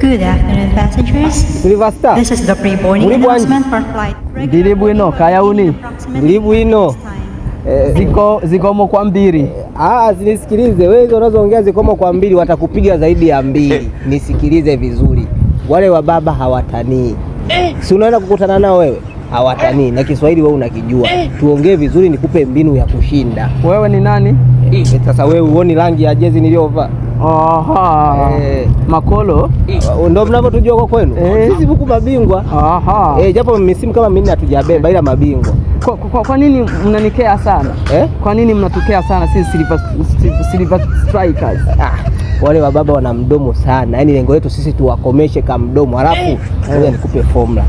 Good afternoon, passengers. Silvester, This is the pre-boarding Muri bwanji. announcement for flight. Ndiri bwino kayauni Ndiri bwino. zikomo kwa mbili. Zinisikilize wewe, hizo unazoongea zikomo kwa mbili, watakupiga zaidi ya mbili. Nisikilize vizuri, wale wa baba hawatanii. Si unaenda kukutana nao wewe, hawatanii na Kiswahili wewe unakijua. Tuongee vizuri, nikupe mbinu ya kushinda. Wewe ni nani? Sasa wewe uone rangi ya jezi niliyovaa? Aha. Makolo ndio mnavyotujua kwa kwenu. Sisi huku mabingwa. Aha. Japo misimu kama minne hatujabeba ila mabingwa. Kwa nini mnanikea sana? Kwa nini mnatukea sana sisi Silver Strikers? Wale wa baba wana mdomo sana. Yaani lengo letu sisi tuwakomeshe kama mdomo. Halafu ngoja nikupe formula.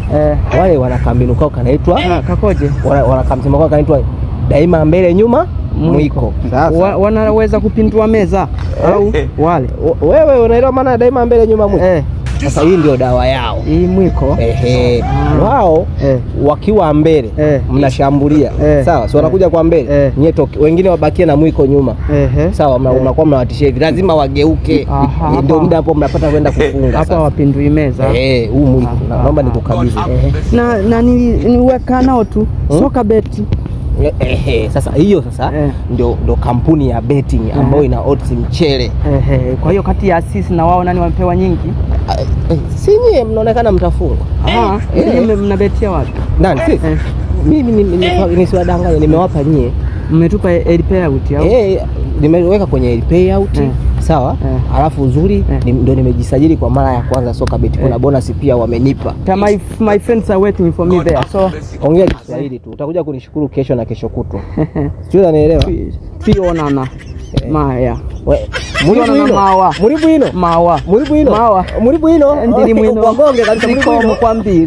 Wale wana kambinu kao kanaitwa kakoje? Wana kamsema kao kanaitwa daima mbele nyuma mwiko. Sasa wanaweza kupindua meza au wale. Wewe unaelewa maana daima mbele nyuma mwiko? Sasa hii ndio dawa yao. Hii mwiko. Wao wakiwa mbele mnashambulia. Sawa, so wanakuja kwa mbele. Nyeto wengine wabakie na mwiko nyuma. Sawa, mnakuwa mnawatishia hivi. Lazima wageuke. Ndio muda hapo mnapata kwenda kufunga. Hapa wapindui meza. Huu mwiko. Naomba nikukabidhi. Na niweka nao tu soka beti. Sasa hiyo ndio kampuni ya betting ambayo ina odds mchele. Kwa hiyo kati ya sisi na wao nani wamepewa nyingi? Si nyie mnaonekana mtafungwa. Nyie mnabetia wapi? Nani sisi? Mimi nisiwadanganye, nimewapa nyie. Mmetupa air payout au? Nimeweka air payout. Sawa. Alafu uzuri ndio nimejisajili kwa mara ya kwanza soka bet. Kuna bonus pia wamenipa. My friends are waiting for me there. So ongea Kiswahili tu. Utakuja kunishukuru kesho na kesho kutwa. Sio, unanielewa? Tionana. Maya. Muri bwino. Mawa. Muri bwino. Mawa. Muri bwino. Ndiri bwino. Wagonge kabisa muri bwino kwa mbili.